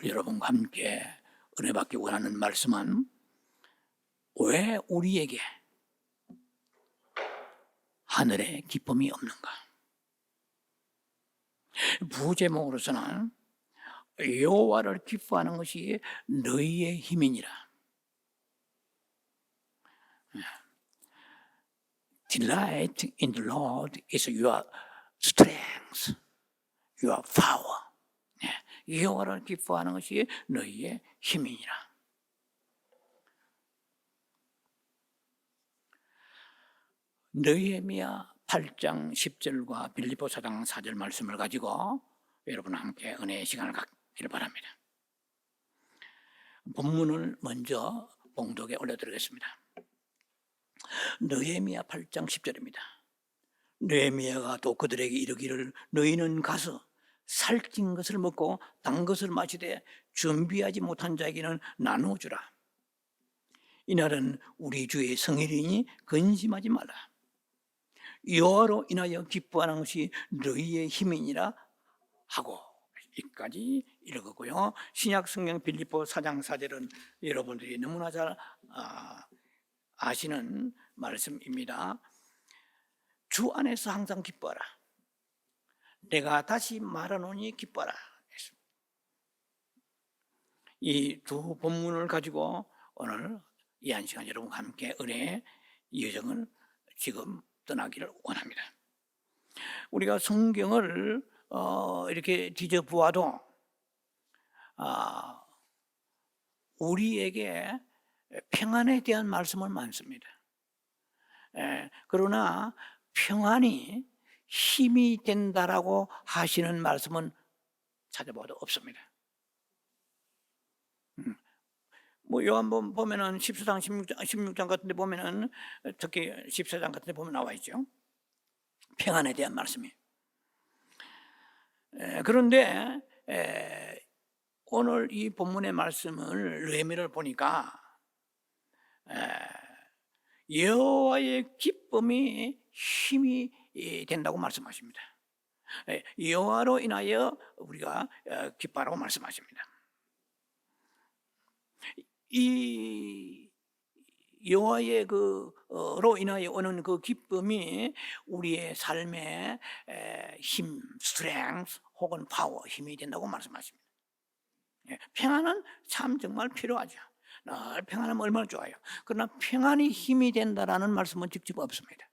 여러분과 함께 은혜 받기 원하는 말씀은 왜 우리에게 하늘에 기쁨이 없는가? 부제목으로서는 여호와를 기뻐하는 것이 너희의 힘이니라. Delight in the Lord is your strength, your power. 여호와를 기뻐하는 것이 너희의 힘이니라. 느헤미야 8장 10절과 빌립보 4장 4절 말씀을 가지고 여러분 함께 은혜의 시간을 갖기를 바랍니다. 본문을 먼저 봉독에 올려드리겠습니다. 느헤미야 8장 10절입니다. 느헤미야가 또 그들에게 이르기를 너희는 가서 살찐 것을 먹고 단 것을 마시되 준비하지 못한 자에게는 나누어 주라. 이날은 우리 주의 성일이니 근심하지 말라. 여호와로 인하여 기뻐하는 것이 너희의 힘이니라 하고, 여기까지 읽었고요. 신약 성경 빌립보 4장 4절은 여러분들이 너무나 잘 아시는 말씀입니다. 주 안에서 항상 기뻐하라. 내가 다시 말하노니 기뻐하라. 이 두 본문을 가지고 오늘 이 한 시간 여러분과 함께 은혜의 여정을 지금 떠나기를 원합니다. 우리가 성경을 이렇게 뒤져보아도 우리에게 평안에 대한 말씀은 많습니다. 그러나 평안이 힘이 된다라고 하시는 말씀은 찾아봐도 없습니다. 뭐 요한복음 보면은 14장 16장 같은 데 보면은, 특히 14장 같은 데 보면 나와 있죠. 평안에 대한 말씀이. 그런데 오늘 이 본문의 말씀을 느헤미야를 보니까 여호와의 기쁨이 힘이 된다고 말씀하십니다. 여호와로 인하여 우리가 기뻐하라고 말씀하십니다. 이 여호와의 그로 인하여 오는 그 기쁨이 우리의 삶의 힘, 스트렝스 혹은 파워, 힘이 된다고 말씀하십니다. 평안은 참 정말 필요하죠. 늘 평안하면 얼마나 좋아요. 그러나 평안이 힘이 된다라는 말씀은 직접 없습니다.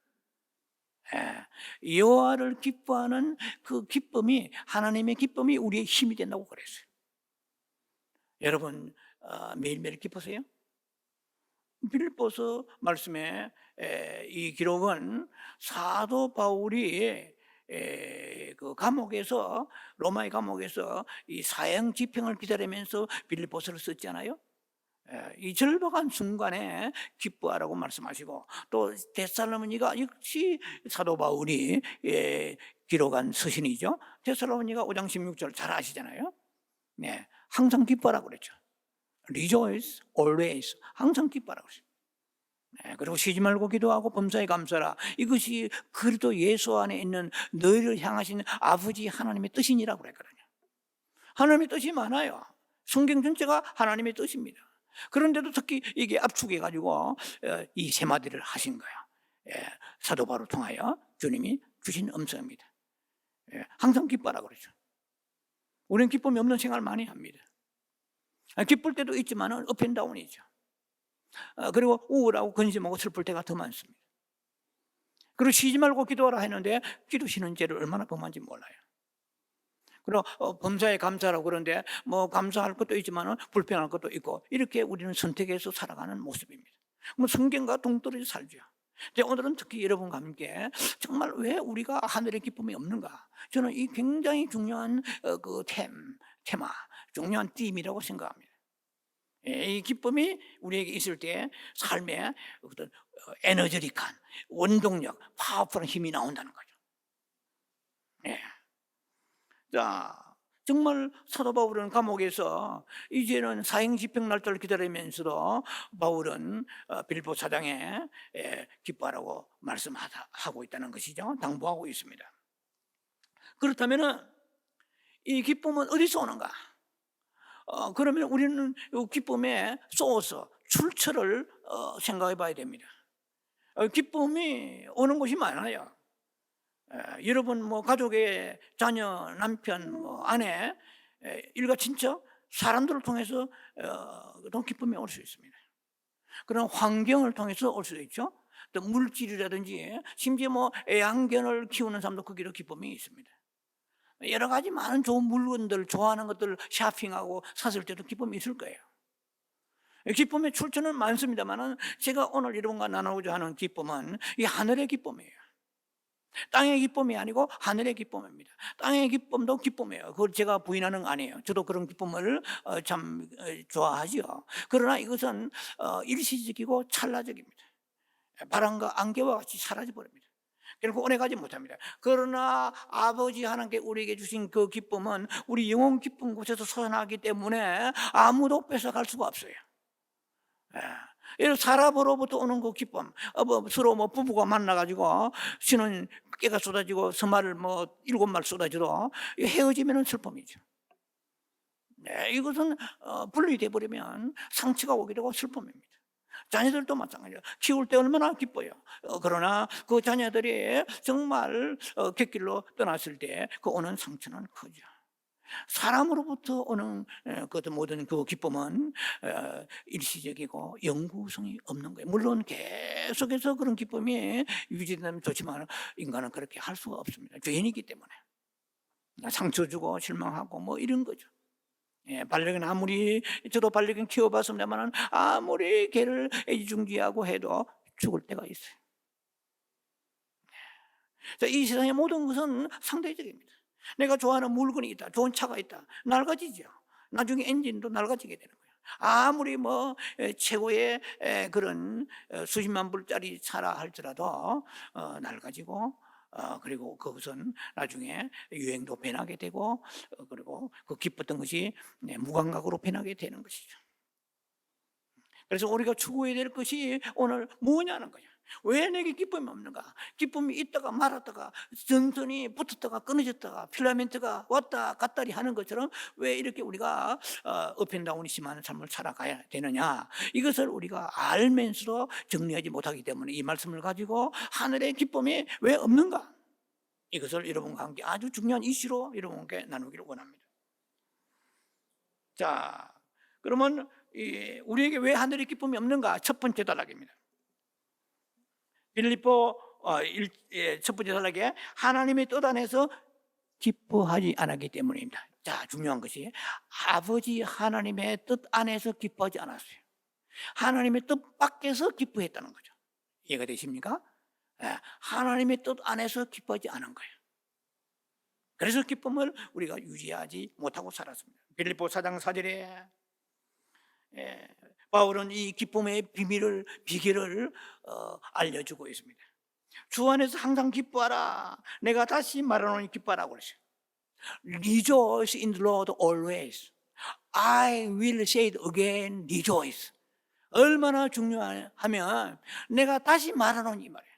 여호와를 기뻐하는 그 기쁨이, 하나님의 기쁨이 우리의 힘이 된다고 그랬어요. 여러분 매일매일 기쁘세요? 빌립보서 말씀에 이 기록은 사도 바울이 그 감옥에서, 로마의 감옥에서 이 사형 집행을 기다리면서 빌립보서를 썼잖아요. 이 절박한 순간에 기뻐하라고 말씀하시고, 또 데살로니가 역시 사도 바울이 기록한 서신이죠. 데살로니가 5장 16절 잘 아시잖아요. 네, 항상 기뻐하라고 그랬죠. Rejoice always, 항상 기뻐하라고 그랬어요. 그리고 쉬지 말고 기도하고 범사에 감사라. 이것이 그리스도 예수 안에 있는 너희를 향하신 아버지 하나님의 뜻이니라고 그랬거든요. 하나님의 뜻이 많아요. 성경 전체가 하나님의 뜻입니다. 그런데도 특히 이게 압축해가지고 이 세 마디를 하신 거예요. 사도 바울을 통하여 주님이 주신 음성입니다. 항상 기뻐하라고 그러죠. 우리는 기쁨이 없는 생활을 많이 합니다. 기쁠 때도 있지만 업앤다운이죠. 그리고 우울하고 근심하고 슬플 때가 더 많습니다. 그리고 쉬지 말고 기도하라 했는데 기도 쉬는 죄를 얼마나 범한지 몰라요. 그리고 범사에 감사라고 그러는데 뭐 감사할 것도 있지만 불평할 것도 있고, 이렇게 우리는 선택해서 살아가는 모습입니다. 뭐 성경과 동떨어져 살죠. 오늘은 특히 여러분과 함께 정말 왜 우리가 하늘의 기쁨이 없는가, 저는 이 굉장히 중요한 그 테마, 중요한 띠임이라고 생각합니다. 이 기쁨이 우리에게 있을 때 삶에 어떤 에너지릭한 원동력, 파워풀한 힘이 나온다는 거죠. 자, 정말 사도 바울은 감옥에서 이제는 사형 집행 날짜를 기다리면서도 바울은 빌립보 4장에 기뻐하라고 말씀하고 있다는 것이죠. 당부하고 있습니다. 그렇다면 이 기쁨은 어디서 오는가? 그러면 우리는 이 기쁨의 소스, 출처를 생각해 봐야 됩니다. 기쁨이 오는 곳이 많아요. 여러분 뭐 가족의 자녀, 남편, 뭐 아내, 일가 친척, 사람들을 통해서 어떤 기쁨이 올 수 있습니다. 그런 환경을 통해서 올 수도 있죠. 또 물질이라든지 심지어 뭐 애완견을 키우는 사람도 거기로 기쁨이 있습니다. 여러 가지 많은 좋은 물건들, 좋아하는 것들 쇼핑하고 샀을 때도 기쁨이 있을 거예요. 기쁨의 출처는 많습니다만 제가 오늘 여러분과 나누고자 하는 기쁨은 이 하늘의 기쁨이에요. 땅의 기쁨이 아니고 하늘의 기쁨입니다. 땅의 기쁨도 기쁨이에요. 그걸 제가 부인하는 거 아니에요. 저도 그런 기쁨을 참 좋아하지요. 그러나 이것은 일시적이고 찰나적입니다. 바람과 안개와 같이 사라져버립니다. 결국 오래가지 못합니다. 그러나 아버지 하나님께 우리에게 주신 그 기쁨은 우리 영혼 깊은 곳에서 솟아나기 때문에 아무도 뺏어갈 수가 없어요. 사람으로부터 오는 그 기쁨, 서로 뭐 부부가 만나가지고 신은 깨가 쏟아지고 서말을 뭐 7말 쏟아져도 헤어지면은 슬픔이죠. 이것은 분리돼 버리면 상처가 오게 되고 슬픔입니다. 자녀들도 마찬가지예요. 키울 때 얼마나 기뻐요. 그러나 그 자녀들이 정말 객길로 떠났을 때 그 오는 상처는 크죠. 사람으로부터 오는 그 모든 그 기쁨은 일시적이고 영구성이 없는 거예요. 물론 계속해서 그런 기쁨이 유지되면 좋지만 인간은 그렇게 할 수가 없습니다. 죄인이기 때문에 상처 주고 실망하고 뭐 이런 거죠. 반려견 아무리 저도 반려견 키워봤습니다만 아무리 개를 애지중지하고 해도 죽을 때가 있어요. 이 세상의 모든 것은 상대적입니다. 내가 좋아하는 물건이 있다, 좋은 차가 있다, 낡아지죠. 나중에 엔진도 낡아지게 되는 거예요. 아무리 뭐 최고의 그런 수십만 불짜리 차라 할지라도 낡아지고 그리고 그것은 나중에 유행도 변하게 되고 그리고 그 기뻤던 것이 무감각으로 변하게 되는 것이죠. 그래서 우리가 추구해야 될 것이 오늘 뭐냐는 거예요. 왜 내게 기쁨이 없는가? 기쁨이 있다가 말았다가 전선이 붙었다가 끊어졌다가 필라멘트가 왔다 갔다리 하는 것처럼 왜 이렇게 우리가 업앤다운이 심한 삶을 살아가야 되느냐? 이것을 우리가 알면서도 정리하지 못하기 때문에 이 말씀을 가지고 하늘의 기쁨이 왜 없는가? 이것을 여러분과 함께 아주 중요한 이슈로 여러분께 나누기를 원합니다. 자, 그러면 우리에게 왜 하늘의 기쁨이 없는가? 첫 번째 단락입니다. 빌립보 첫 번째 단락에 하나님의 뜻 안에서 기뻐하지 않았기 때문입니다. 자, 중요한 것이 아버지 하나님의 뜻 안에서 기뻐하지 않았어요. 하나님의 뜻 밖에서 기뻐했다는 거죠. 이해가 되십니까? 하나님의 뜻 안에서 기뻐하지 않은 거예요. 그래서 기쁨을 우리가 유지하지 못하고 살았습니다. 빌립보 4장 4절에 바울은 이 기쁨의 비결을 알려주고 있습니다. 주 안에서 항상 기뻐하라. 내가 다시 말하노니 기뻐하라고 그러죠. Rejoice in the Lord always. I will say it again, rejoice. 얼마나 중요하면 내가 다시 말하노니 말이에요.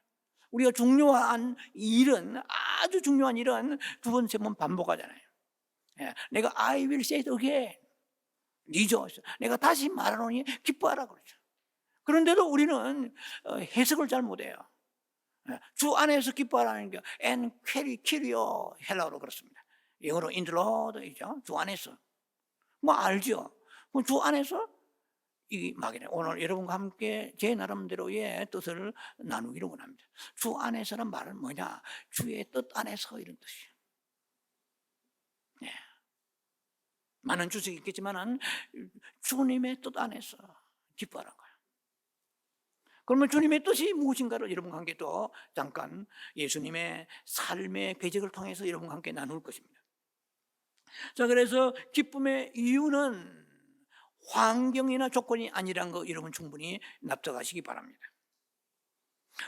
우리가 중요한 일은 아주 중요한 일은 두 번, 세 번 반복하잖아요. 내가 I will say it again. rejoice. 내가 다시 말하노니 기뻐하라 그러죠. 그런데도 우리는 해석을 잘 못해요. 주 안에서 기뻐하라는 게 and kyrio 헬라어로 그렇습니다. 영어로 in the Lord이죠. 주 안에서. 뭐 알죠. 주 안에서 이 막이네. 오늘 여러분과 함께 제 나름대로의 뜻을 나누기를 원합니다. 주 안에서는 말은 뭐냐? 주의 뜻 안에서 이런 뜻이에요. 많은 주석이 있겠지만 주님의 뜻 안에서 기뻐하는 거예요. 그러면 주님의 뜻이 무엇인가를 여러분과 함께 또 잠깐 예수님의 삶의 궤적을 통해서 여러분과 함께 나눌 것입니다. 자, 그래서 기쁨의 이유는 환경이나 조건이 아니란 거 여러분 충분히 납득하시기 바랍니다.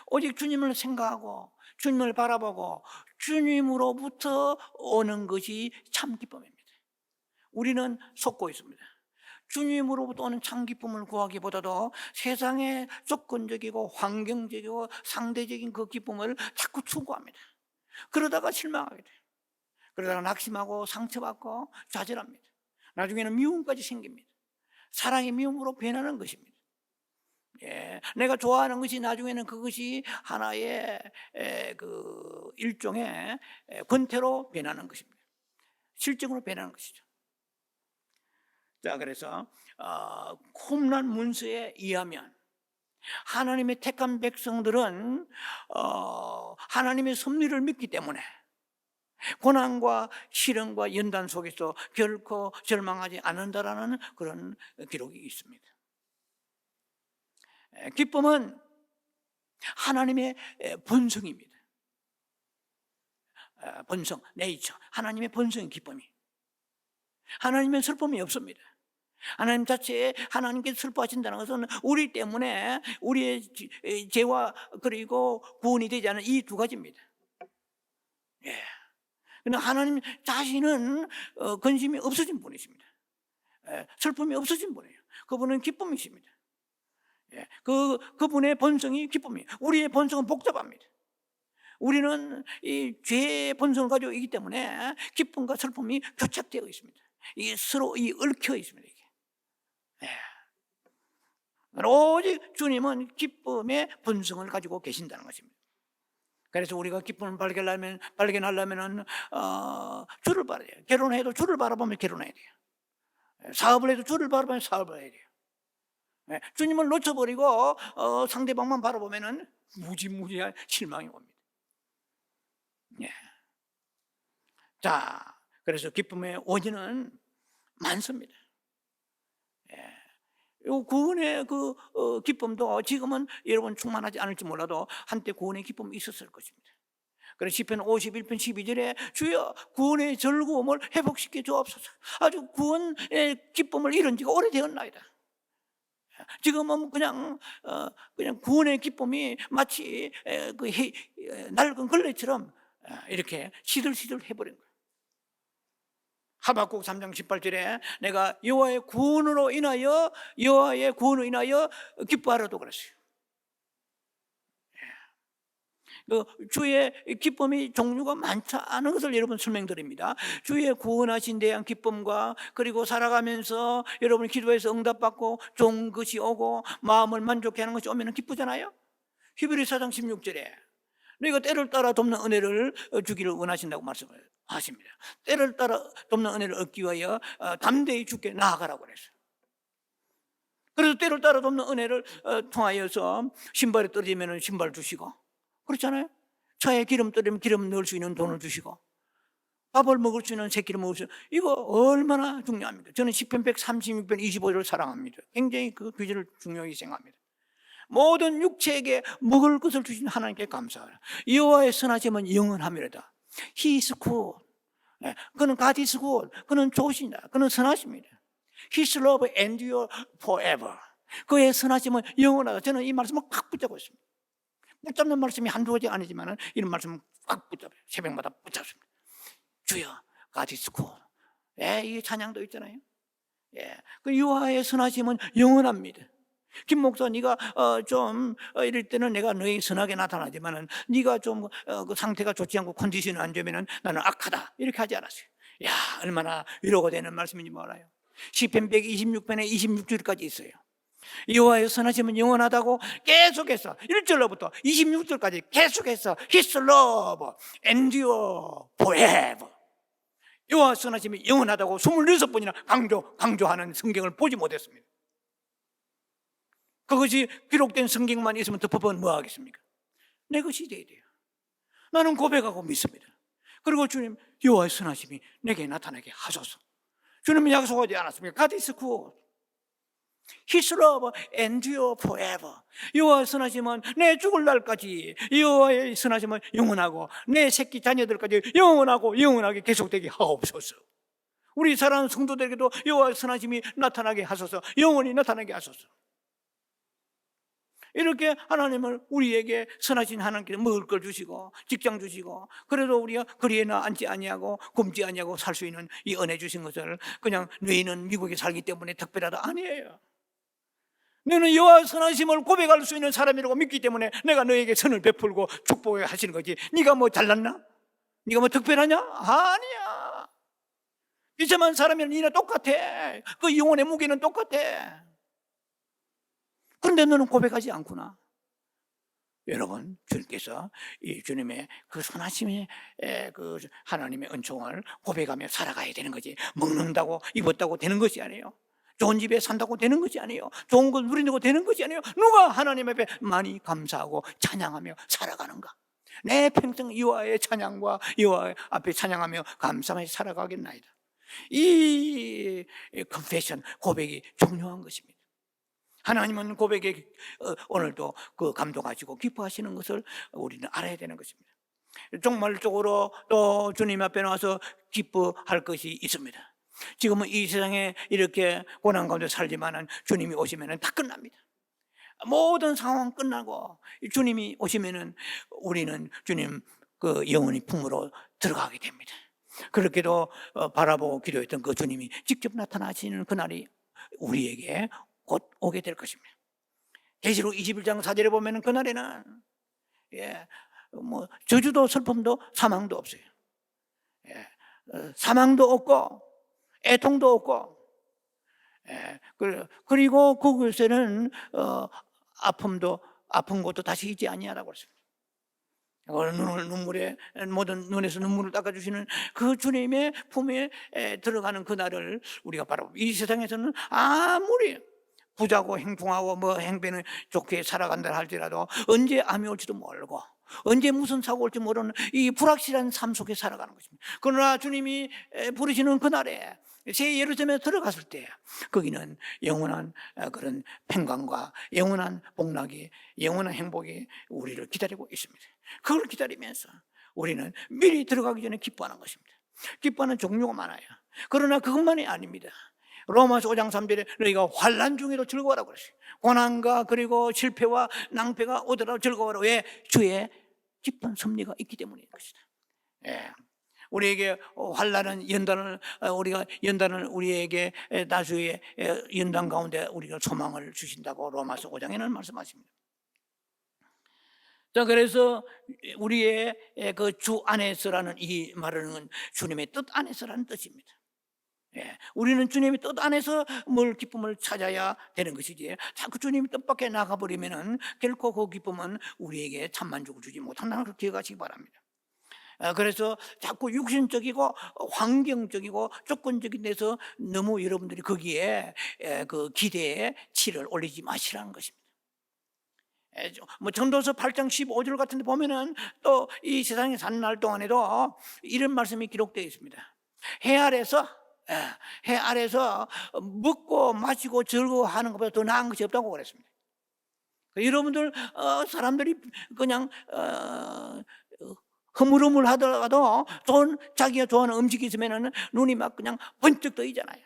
오직 주님을 생각하고 주님을 바라보고 주님으로부터 오는 것이 참 기쁨입니다. 우리는 속고 있습니다. 주님으로부터 오는 참 기쁨을 구하기보다도 세상의 조건적이고 환경적이고 상대적인 그 기쁨을 자꾸 추구합니다. 그러다가 실망하게 돼요. 그러다가 낙심하고 상처받고 좌절합니다. 나중에는 미움까지 생깁니다. 사랑이 미움으로 변하는 것입니다. 내가 좋아하는 것이 나중에는 그것이 하나의 그 일종의 권태로 변하는 것입니다. 실증으로 변하는 것이죠. 자, 그래서 쿰란 문서에 의하면 하나님의 택한 백성들은 하나님의 섭리를 믿기 때문에 고난과 시련과 연단 속에서 결코 절망하지 않는다라는 그런 기록이 있습니다. 기쁨은 하나님의 본성입니다. 본성, 네이처, 하나님의 본성인 기쁨이. 하나님의 슬픔이 없습니다. 하나님 자체에 하나님께 슬퍼하신다는 것은 우리 때문에 우리의 죄와 그리고 구원이 되지 않은 이 두 가지입니다. 그러나 하나님 자신은 근심이 없어진 분이십니다. 슬픔이 없어진 분이에요. 그분은 기쁨이십니다. 그분의 본성이 기쁨이에요. 우리의 본성은 복잡합니다. 우리는 이 죄의 본성을 가지고 있기 때문에 기쁨과 슬픔이 교착되어 있습니다. 이게 서로 얽혀 있습니다. 이게. 오직 주님은 기쁨의 본성을 가지고 계신다는 것입니다. 그래서 우리가 기쁨을 발견하려면 주를 바라야 돼요. 결혼해도 주를 바라보면 결혼해야 돼요. 사업을 해도 주를 바라보면 사업을 해야 돼요. 주님을 놓쳐버리고 상대방만 바라보면 무지무지한 실망이 옵니다. 자, 그래서 기쁨의 원인은 많습니다. 구원의 그 기쁨도 지금은 여러분 충만하지 않을지 몰라도 한때 구원의 기쁨이 있었을 것입니다. 그래서 시편 51편 12절에 주여 구원의 즐거움을 회복시켜 주옵소서. 아주 구원의 기쁨을 잃은 지가 오래되었나이다. 지금은 그냥 구원의 기쁨이 마치 그 낡은 걸레처럼 이렇게 시들시들 해버린 거예요. 하박국 3장 18절에 내가 여호와의 구원으로 인하여 기뻐하라도 그랬어요. 주의 기쁨이 종류가 많지 않은 것을 여러분 설명드립니다. 주의 구원하신 대한 기쁨과 그리고 살아가면서 여러분 기도해서 응답받고 좋은 것이 오고 마음을 만족해 하는 것이 오면 기쁘잖아요. 히브리서 4장 16절에 너희가 때를 따라 돕는 은혜를 주기를 원하신다고 말씀을 하십니다. 때를 따라 돕는 은혜를 얻기 위하여 담대히 주께 나아가라고 그랬어요. 그래서 때를 따라 돕는 은혜를 통하여서 신발이 떨어지면 신발 주시고, 그렇잖아요. 차에 기름 떨어지면 기름 넣을 수 있는 돈을 주시고, 밥을 먹을 수 있는 새끼를 먹을 수 있는, 이거 얼마나 중요합니까? 저는 시편 136편 25절을 사랑합니다. 굉장히 그 규제를 중요하게 생각합니다. 모든 육체에게 먹을 것을 주신 하나님께 감사하라. 여호와의 선하심은 영원함이로다. He is good. 그는 God is good. 그는 좋으시다. 그는 선하십니다. His love endure forever. 그의 선하심은 영원하다. 저는 이 말씀을 꽉 붙잡고 있습니다. 붙잡는 말씀이 한두 가지 아니지만 이런 말씀을 꽉 붙잡아요. 새벽마다 붙잡습니다. 주여, God is good. 이 찬양도 있잖아요. 그 여호와의 선하심은 영원합니다. 김 목사, 네가 좀 이럴 때는 내가 너희 선하게 나타나지만은 네가 좀 그 상태가 좋지 않고 컨디션이 안 좋으면은 나는 악하다 이렇게 하지 않았어요. 야, 얼마나 위로가 되는 말씀인지 몰라요. 시편 126편에 26절까지 있어요. 여호와의 선하심은 영원하다고 계속해서 1절로부터 26절까지 계속해서 His love endure forever. 여호와의 선하심이 영원하다고 26번이나 강조하는 성경을 보지 못했습니다. 그것이 기록된 성경만 있으면 덮어보면 뭐 하겠습니까? 내 것이 돼야 돼요. 나는 고백하고 믿습니다. 그리고 주님, 여호와의 선하심이 내게 나타나게 하소서. 주님은 약속하지 않았습니까? God is good. His love endure forever. 여호와의 선하심은 내 죽을 날까지, 여호와의 선하심은 영원하고 내 새끼 자녀들까지 영원하게 계속되게 하옵소서. 우리 사랑하는 성도들에게도 여호와의 선하심이 나타나게 하소서. 영원히 나타나게 하소서. 이렇게 하나님을 우리에게 선하신 하나님께서 먹을 걸 주시고 직장 주시고, 그래도 우리가 거리에나 앉지 아니하고 굶지 아니하고 살 수 있는 이 은혜 주신 것을 그냥 너희는 미국에 살기 때문에 특별하다 아니에요. 너는 여호와의 선하심을 고백할 수 있는 사람이라고 믿기 때문에 내가 너에게 선을 베풀고 축복해 하시는 거지. 네가 뭐 잘났나? 네가 뭐 특별하냐? 아니야. 비참한 사람이랑 니나 똑같아. 그 영혼의 무게는 똑같아. 그런데 너는 고백하지 않구나. 여러분, 주님께서 이 주님의 그 선하심의 그 하나님의 은총을 고백하며 살아가야 되는 거지. 먹는다고 입었다고 되는 것이 아니에요. 좋은 집에 산다고 되는 것이 아니에요. 좋은 걸 누린다고 되는 것이 아니에요. 누가 하나님 앞에 많이 감사하고 찬양하며 살아가는가? 내 평생 여호와의 찬양과 여호와 앞에 찬양하며 감사하며 살아가겠나이다. 이 confession, 고백이 중요한 것입니다. 하나님은 고백에 오늘도 그 감동하시고 기뻐하시는 것을 우리는 알아야 되는 것입니다. 종말적으로 또 주님 앞에 나와서 기뻐할 것이 있습니다. 지금은 이 세상에 이렇게 고난 가운데 살지만은 주님이 오시면은 다 끝납니다. 모든 상황 끝나고 주님이 오시면은 우리는 주님 그 영원히 품으로 들어가게 됩니다. 그렇게도 바라보고 기도했던 그 주님이 직접 나타나시는 그날이 우리에게 곧 오게 될 것입니다. 계시록 21장 4절에 보면은 그날에는 뭐 저주도 슬픔도 사망도 없어요. 사망도 없고 애통도 없고, 그리고 그곳에는 아픔도 아픈 것도 다시 있지 아니하라고 그랬습니다. 눈물에 모든 눈에서 눈물을 닦아주시는 그 주님의 품에 들어가는 그날을 우리가 바라보고, 이 세상에서는 아무리 부자고 행복하고 뭐 행배는 좋게 살아간다 할지라도 언제 암이 올지도 모르고 언제 무슨 사고 올지 모르는 이 불확실한 삶 속에 살아가는 것입니다. 그러나 주님이 부르시는 그날에 새 예루살렘에 들어갔을 때 거기는 영원한 그런 평강과 영원한 복락이, 영원한 행복이 우리를 기다리고 있습니다. 그걸 기다리면서 우리는 미리 들어가기 전에 기뻐하는 것입니다. 기뻐하는 종류가 많아요. 그러나 그것만이 아닙니다. 로마서 5장 3절에 너희가 환난 중에도 즐거워하라고 그랬어요. 고난과 그리고 실패와 낭패가 오더라도 즐거워하라. 왜? 주의 기쁜 섭리가 있기 때문인 것이다. 우리에게 환난은 연단을, 우리가 연단을 우리에게 나주의 연단 가운데 우리가 소망을 주신다고 로마서 5장에는 말씀하십니다. 자, 그래서 우리의 그 주 안에서라는 이 말은 주님의 뜻 안에서라는 뜻입니다. 우리는 주님의 뜻 안에서 뭘 기쁨을 찾아야 되는 것이지, 자꾸 주님의 뜻 밖에 나가버리면 결코 그 기쁨은 우리에게 참만족을 주지 못한다는 걸 기억하시기 바랍니다. 그래서 자꾸 육신적이고 환경적이고 조건적인 데서 너무 여러분들이 거기에 그 기대에 치를 올리지 마시라는 것입니다. 뭐 전도서 8장 15절 같은 데 보면은 또 이 세상에 사는 날 동안에도 이런 말씀이 기록되어 있습니다. 해 아래서 먹고 마시고 즐거워하는 것보다 더 나은 것이 없다고 그랬습니다. 여러분들 사람들이 그냥 흐물흐물 하더라도 자기가 좋아하는 음식이 있으면 눈이 막 그냥 번쩍 뜨이잖아요.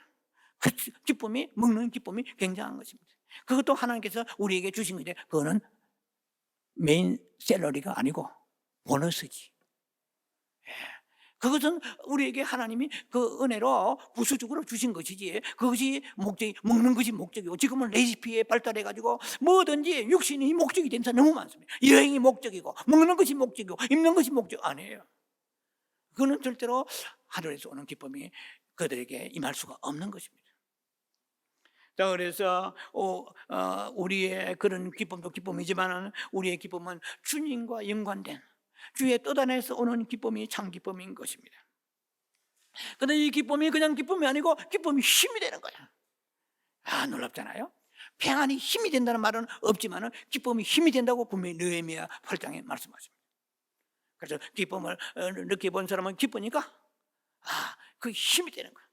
그 기쁨이, 먹는 기쁨이 굉장한 것입니다. 그것도 하나님께서 우리에게 주신 건데 그거는 메인 샐러리가 아니고 보너스지. 그것은 우리에게 하나님이 그 은혜로 부수적으로 주신 것이지, 그것이 목적이, 먹는 것이 목적이고, 지금은 레시피에 발달해가지고 뭐든지 육신이 목적이 된 사람 너무 많습니다. 여행이 목적이고 먹는 것이 목적이고 입는 것이 목적 아니에요. 그거는 절대로 하늘에서 오는 기쁨이 그들에게 임할 수가 없는 것입니다. 자, 그래서 우리의 그런 기쁨도 기쁨이지만 우리의 기쁨은 주님과 연관된 주의 뜻 안에서 오는 기쁨이 참 기쁨인 것입니다. 그런데 이 기쁨이 그냥 기쁨이 아니고 기쁨이 힘이 되는 거야. 놀랍잖아요. 평안이 힘이 된다는 말은 없지만 기쁨이 힘이 된다고 분명히 느헤미야 8장에 말씀하십니다. 그래서 기쁨을 느껴본 사람은 기쁘니까 그 힘이 되는 거야.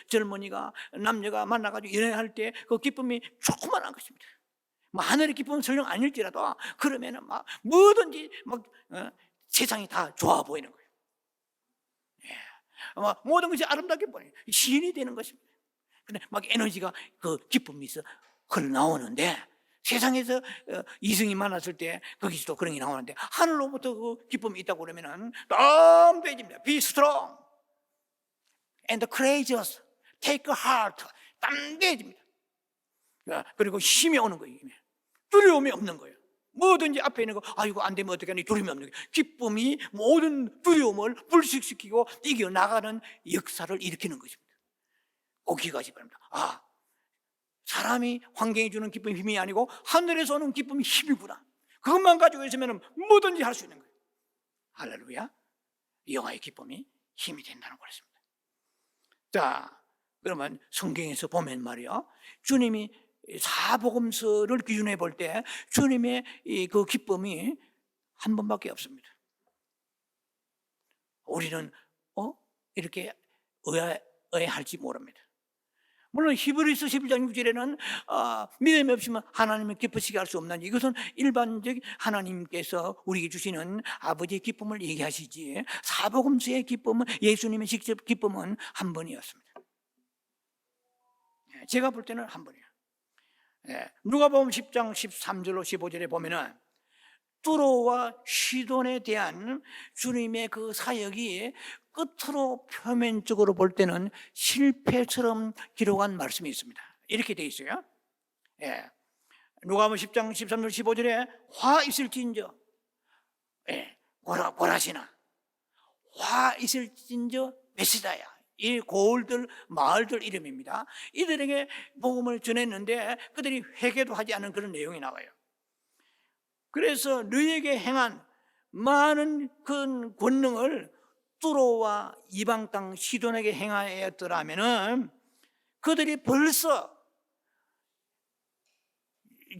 젊은이가 남녀가 만나가지고 연애할 때 그 기쁨이 조그만한 것입니다. 뭐 하늘의 기쁨은 설령 아닐지라도 그러면은 막 뭐든지 막 세상이 다 좋아 보이는 거예요. 모든 것이 아름답게 보여요. 시인이 되는 것입니다. 근데 막 에너지가 그 기쁨이 있어 흘러나오는데, 세상에서 이승이 만났을 때 거기서도 그런 게 나오는데 하늘로부터 그 기쁨이 있다고 그러면은 덤배집니다. Be strong and courageous. Take heart. 담대해집니다. 그리고 힘이 오는 거예요. 두려움이 없는 거예요. 뭐든지 앞에 있는 거 이거 안 되면 어떡하니 두려움이 없는 거예요. 기쁨이 모든 두려움을 불식시키고 이겨나가는 역사를 일으키는 것입니다. 꼭 기억하시기 바랍니다. 사람이 환경이 주는 기쁨이 힘이 아니고 하늘에서 오는 기쁨이 힘이구나. 그것만 가지고 있으면 뭐든지 할 수 있는 거예요. 할렐루야. 영화의 기쁨이 힘이 된다는 것입니다. 자, 그러면 성경에서 보면 말이요, 주님이 사복음서를 기준해 볼 때 주님의 그 기쁨이 한 번밖에 없습니다. 우리는 이렇게 의아해할지 모릅니다. 물론 히브리서 11장 6절에는 믿음이 없으면 하나님을 기쁘시게 할 수 없나니, 이것은 일반적 하나님께서 우리에게 주시는 아버지의 기쁨을 얘기하시지, 사복음서의 기쁨은, 예수님의 직접 기쁨은 한 번이었습니다. 제가 볼 때는 한 번이에요. 누가복음 10장 13절로 15절에 보면은 뚜로와 시돈에 대한 주님의 그 사역이 끝으로 표면적으로 볼 때는 실패처럼 기록한 말씀이 있습니다. 이렇게 되어 있어요. 누가복음 10장 13절 15절에 화 있을진저, 고라시나, 화 있을진저 베시다야, 이 고을들, 마을들 이름입니다. 이들에게 복음을 전했는데 그들이 회개도 하지 않은 그런 내용이 나와요. 그래서 너희에게 행한 많은 그 권능을 뚜로와 이방 땅 시돈에게 행하였더라면은 그들이 벌써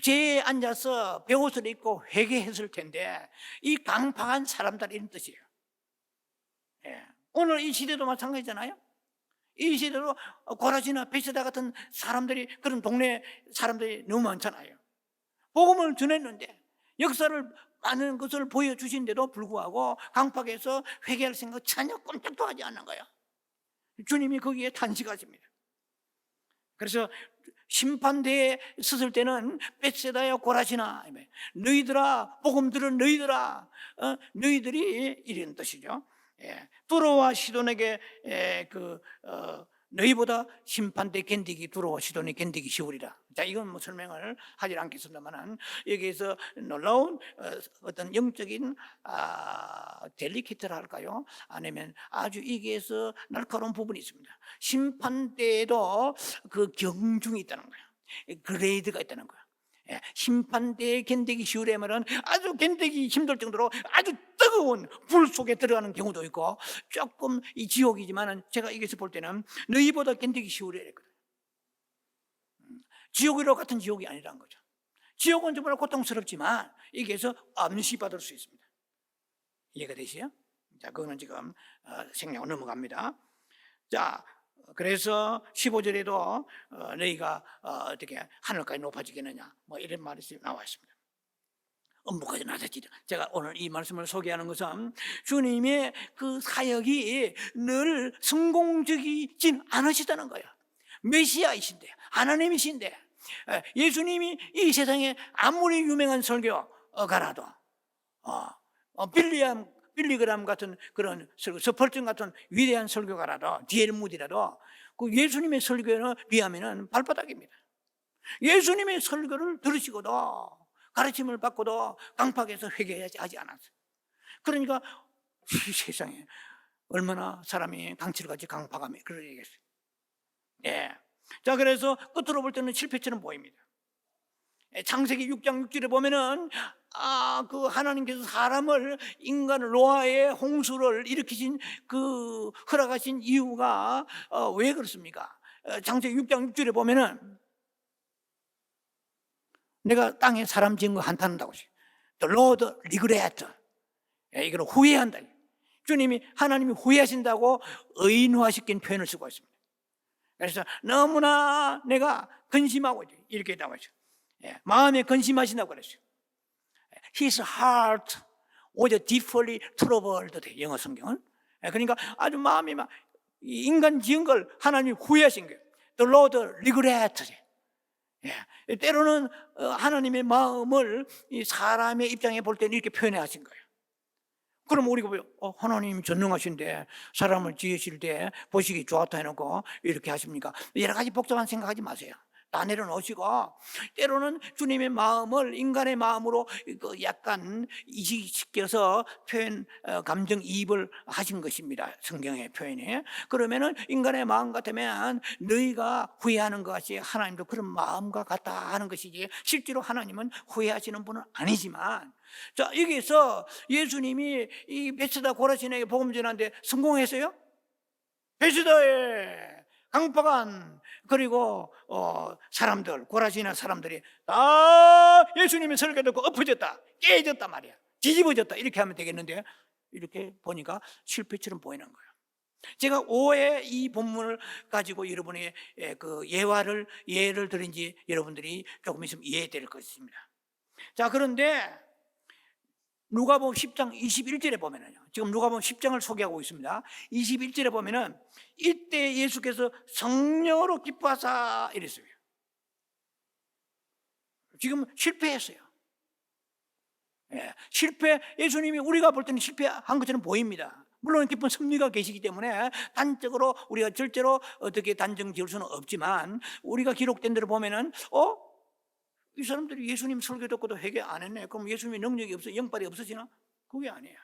제에 앉아서 베옷을 입고 회개했을 텐데, 이 강팍한 사람들, 이런 뜻이에요. 오늘 이 시대도 마찬가지잖아요. 이 시대도 고라시나 베세다 같은 사람들이, 그런 동네 사람들이 너무 많잖아요. 복음을 전했는데 역사를 많은 것을 보여주신데도 불구하고 강팍해서 회개할 생각 전혀 꼼짝도 하지 않는 거예요. 주님이 거기에 탄식하십니다. 그래서 심판대에 섰을 때는 벳세다야 고라시나, 너희들아, 복음 들은 너희들아, 너희들이, 이런 뜻이죠. 뚜로와 시돈에게 너희보다 심판대 견디기, 뚜로와 시돈이 견디기 쉬우리라. 자, 이건 뭐 설명을 하지 않겠습니다만, 여기에서 놀라운 어떤 영적인 델리케이트라 할까요? 아니면 아주 이게서 날카로운 부분이 있습니다. 심판대에도 그 경중이 있다는 거예요. 그레이드가 있다는 거예요. 심판대에 견디기 쉬우려면 아주 견디기 힘들 정도로 아주 뜨거운 불 속에 들어가는 경우도 있고, 조금 이 지옥이지만 제가 여기서 볼 때는 너희보다 견디기 쉬우려 했거든요. 지옥이로 같은 지옥이 아니라는 거죠. 지옥은 정말 고통스럽지만 여기에서 암시받을 수 있습니다. 이해가 되시죠? 자, 그거는 지금 생략 넘어갑니다. 자, 그래서 15절에도 너희가 어떻게 하늘까지 높아지겠느냐, 뭐 이런 말이 나와 있습니다. 엄무까지 낮아지리라. 제가 오늘 이 말씀을 소개하는 것은 주님의 그 사역이 늘 성공적이진 않으시다는 거예요. 메시아이신데, 하나님이신데, 예수님이 이 세상에 아무리 유명한 설교가라도 빌리그람 같은 그런 설교, 스펄전 같은 위대한 설교가라도, 디엘 무디라도 그 예수님의 설교에 비하면 발바닥입니다. 예수님의 설교를 들으시고도 가르침을 받고도 강팍해서 회개하지 않았어요. 그러니까 이 세상에 얼마나 사람이 강칠같이 강팍하며 그런 얘기했어요. 자, 그래서 끝으로 볼 때는 실패처럼 보입니다. 창세기 6장 6절에 보면은 그 하나님께서 사람을, 인간을, 노아의 홍수를 일으키신 그 허락하신 이유가 왜 그렇습니까? 창세기 6장 6절에 보면은 내가 땅에 사람 지은 거 한탄한다고 했어요. The Lord regret. 이거는 후회한다. 주님이, 하나님이 후회하신다고 의인화시킨 표현을 쓰고 있습니다. 그래서 너무나 내가 근심하고 있다, 이렇게 나와 있어요. 마음에 근심하신다고 그랬어요. His heart was deeply troubled. 영어 성경은. 그러니까 아주 마음이 막, 인간 지은 걸 하나님이 후회하신 거예요. The Lord regret. 때로는 하나님의 마음을 이 사람의 입장에 볼 때는 이렇게 표현해 하신 거예요. 그럼 우리가 왜 하나님 전능하신데 사람을 지으실 때 보시기 좋았다 해놓고 이렇게 하십니까? 여러 가지 복잡한 생각하지 마세요. 다 내려놓으시고, 때로는 주님의 마음을 인간의 마음으로 약간 이식시켜서 감정이입을 하신 것입니다. 성경의 표현이. 그러면은 인간의 마음 같으면 너희가 후회하는 것이 하나님도 그런 마음과 같다 하는 것이지, 실제로 하나님은 후회하시는 분은 아니지만, 자, 여기서 예수님이 이 베세다 고라신에게 복음 전하는데 성공했어요? 베세다에 강박한 그리고 사람들, 고라시나 사람들이 다 예수님의 설교 듣고 엎어졌다, 깨졌다 말이야, 뒤집어졌다, 이렇게 하면 되겠는데, 이렇게 보니까 실패처럼 보이는 거예요. 제가 5회 이 본문을 가지고 여러분의 그 예를 들은지 여러분들이 조금 있으면 이해될 것입니다. 자, 그런데 누가복음 10장 21절에 보면은요, 지금 누가복음 10장을 소개하고 있습니다. 21절에 보면은 이때 예수께서 성령으로 기뻐하사 이랬어요. 지금 실패했어요. 예수님이 우리가 볼 때는 실패한 것처럼 보입니다. 물론 기쁜 섭리가 계시기 때문에 단적으로 우리가 절대로 어떻게 단정 지을 수는 없지만, 우리가 기록된 대로 보면은 이 사람들이 예수님 설교 듣고도 회개 안 했네. 그럼 예수님의 능력이 없어, 영빨이 없어지나? 그게 아니에요.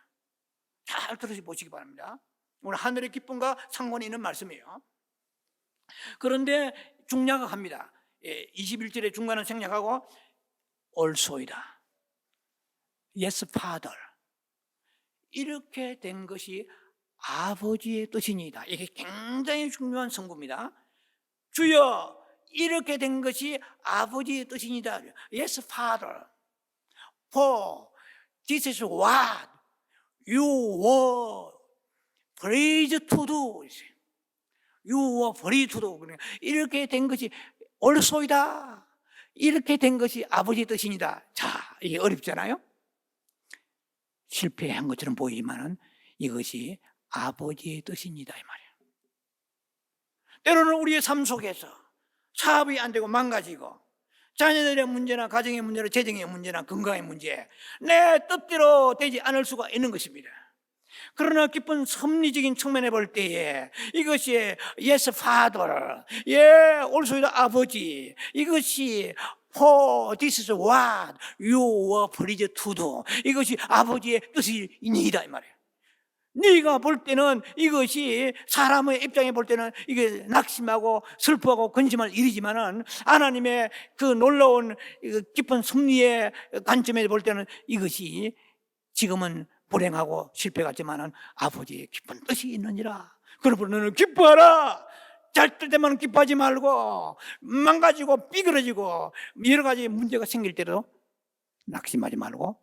잘 들으시 보시기 바랍니다. 오늘 하늘의 기쁨과 상관이 있는 말씀이에요. 그런데 중략합니다. 21절의 중간은 생략하고 올소이다, Yes, Father, 이렇게 된 것이 아버지의 뜻이니이다. 이게 굉장히 중요한 선구입니다. 주여, 이렇게 된 것이 아버지의 뜻이니다. Yes, Father, for this is what you were pleased to do. You were pleased to do. 이렇게 된 것이 올소이다. 이렇게 된 것이 아버지의 뜻이니다. 자, 이게 어렵잖아요. 실패한 것처럼 보이지만은 이것이 아버지의 뜻입니다, 이 말이에요. 때로는 우리의 삶 속에서 사업이 안 되고 망가지고, 자녀들의 문제나 가정의 문제나 재정의 문제나 건강의 문제, 내 뜻대로 되지 않을 수가 있는 것입니다. 그러나 기쁜 섭리적인 측면에 볼 때에 이것이 Yes, Father, 올소이다, 아버지, 이것이 For this is what you were pleased to do. 이것이 아버지의 뜻이니이다, 이 말이에요. 네가 볼 때는 이것이, 사람의 입장에 볼 때는 이게 낙심하고 슬퍼하고 근심할 일이지만은, 하나님의 그 놀라운 깊은 섭리의 관점에 볼 때는 이것이 지금은 불행하고 실패 같지만은 아버지의 깊은 뜻이 있느니라. 그러므로 너는 기뻐하라. 잘 뜰 때만 기뻐하지 말고, 망가지고 삐그러지고 여러 가지 문제가 생길 때도 낙심하지 말고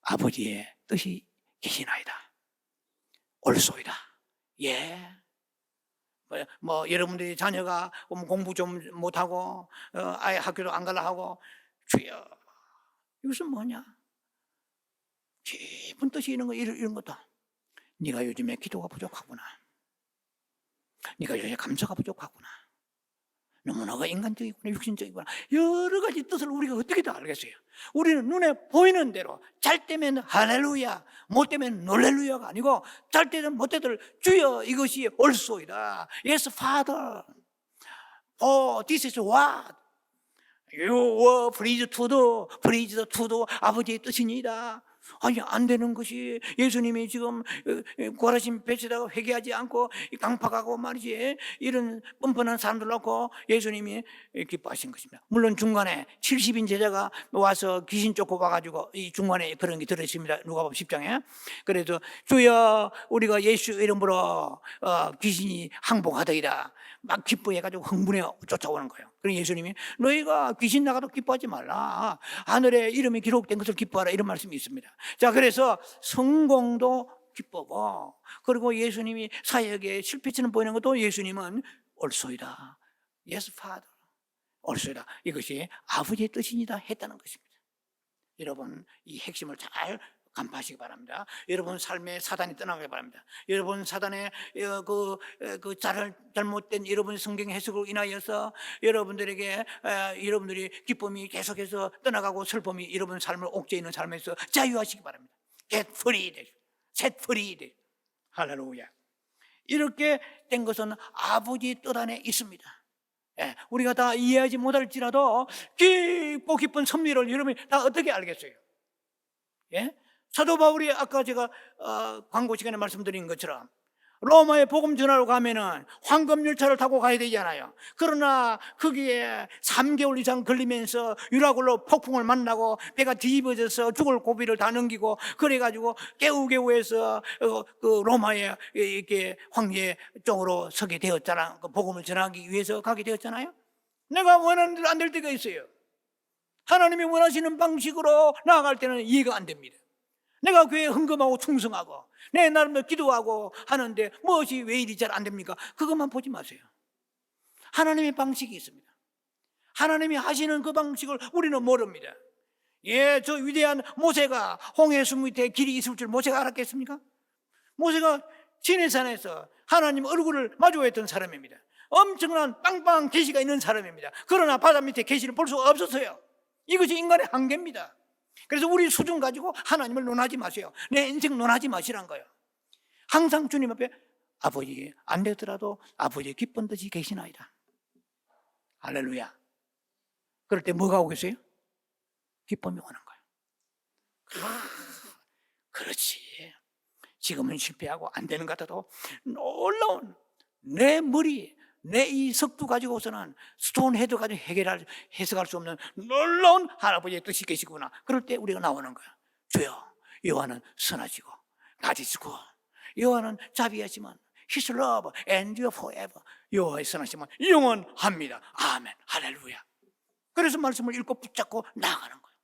아버지의 뜻이 계시나이다, 올소이다. 여러분들이 자녀가 공부 좀 못하고 아예 학교도 안 가려 하고, 주여, 이것은 뭐냐? 깊은 뜻이 있는 거, 이런 것도. 네가 요즘에 기도가 부족하구나. 네가 요즘에 감사가 부족하구나. 너무나가 인간적이구나, 육신적이구나. 여러 가지 뜻을 우리가 어떻게 다 알겠어요? 우리는 눈에 보이는 대로, 잘 때면 할렐루야, 못 때면 놀렐루야가 아니고, 잘 때든 못 때든 주여, 이것이 올소이다. Yes, Father, for this is what you were pleased to do. 아버지의 뜻이니이다. 아니, 안 되는 것이, 예수님이 지금 고라신 베세다가 회개하지 않고 강팍하고 말이지, 이런 뻔뻔한 사람들 놓고 예수님이 기뻐하신 것입니다. 물론 중간에 70인 제자가 와서 귀신 쫓고 와가지고 이 중간에 그런 게 들어있습니다. 누가복음 10장에. 그래서 주여, 우리가 예수 이름으로 귀신이 항복하더이다, 막 기뻐해가지고 흥분해 쫓아오는 거예요. 그래서 예수님이 너희가 귀신 나가도 기뻐하지 말라, 하늘에 이름이 기록된 것을 기뻐하라, 이런 말씀이 있습니다. 자, 그래서 성공도 기쁘고, 그리고 예수님이 사역에 실패처럼 보이는 것도 예수님은 올소이다, Yes, Father, 올소이다, 이것이 아버지의 뜻이니다 했다는 것입니다. 여러분, 이 핵심을 잘 간파하시기 바랍니다. 여러분 삶에 사단이 떠나가기 바랍니다. 여러분 사단의 잘못된 여러분 성경 해석으로 인하여서 여러분들에게 여러분들이 기쁨이 계속해서 떠나가고 슬픔이 여러분 삶을 옥죄 있는 삶에서 자유하시기 바랍니다. Get free 되죠. Set free 되죠. 할렐루야. 이렇게 된 것은 아버지의 뜻 안에 있습니다. 예, 우리가 다 이해하지 못할지라도 깊고 깊은 섭리를 여러분이 다 어떻게 알겠어요? 예? 사도 바울이 아까 제가 광고 시간에 말씀드린 것처럼 로마에 복음 전하러 가면은 황금 열차를 타고 가야 되잖아요. 그러나 거기에 3개월 이상 걸리면서 유라굴로 폭풍을 만나고 배가 뒤집어져서 죽을 고비를 다 넘기고 그래가지고 겨우겨우해서 그 로마에 이렇게 황제 쪽으로 서게 되었잖아. 그 복음을 전하기 위해서 가게 되었잖아요. 내가 원하는 대로 안 될 때가 있어요. 하나님이 원하시는 방식으로 나아갈 때는 이해가 안 됩니다. 내가 교회에 헌금하고 충성하고 내 나름대로 기도하고 하는데 무엇이 왜 이리 잘 안 됩니까? 그것만 보지 마세요. 하나님의 방식이 있습니다. 하나님이 하시는 그 방식을 우리는 모릅니다. 예, 저 위대한 모세가 홍해수 밑에 길이 있을 줄 모세가 알았겠습니까? 모세가 시내산에서 하나님 얼굴을 마주했던 사람입니다. 엄청난 빵빵한 계시가 있는 사람입니다. 그러나 바다 밑에 계시를 볼 수가 없었어요. 이것이 인간의 한계입니다. 그래서 우리 수준 가지고 하나님을 논하지 마세요. 내 인생 논하지 마시란 거예요. 항상 주님 앞에 아버지 안 되더라도 아버지 기쁜 듯이 계시나이다. 할렐루야. 그럴 때 뭐가 오겠어요? 기쁨이 오는 거예요. 그렇지. 지금은 실패하고 안 되는 것 같아도 놀라운 내 머리, 내 이 석두 가지고서는 스톤 헤드 가지고 해석할 수 없는 놀라운 할아버지의 뜻이 계시구나. 그럴 때 우리가 나오는 거야. 주여, 여호와는 선하시고 가지시고 여호와는 자비하시면 His love endure forever. 여호와의 선하심은 영원합니다. 아멘, 할렐루야. 그래서 말씀을 읽고 붙잡고 나아가는 거예요.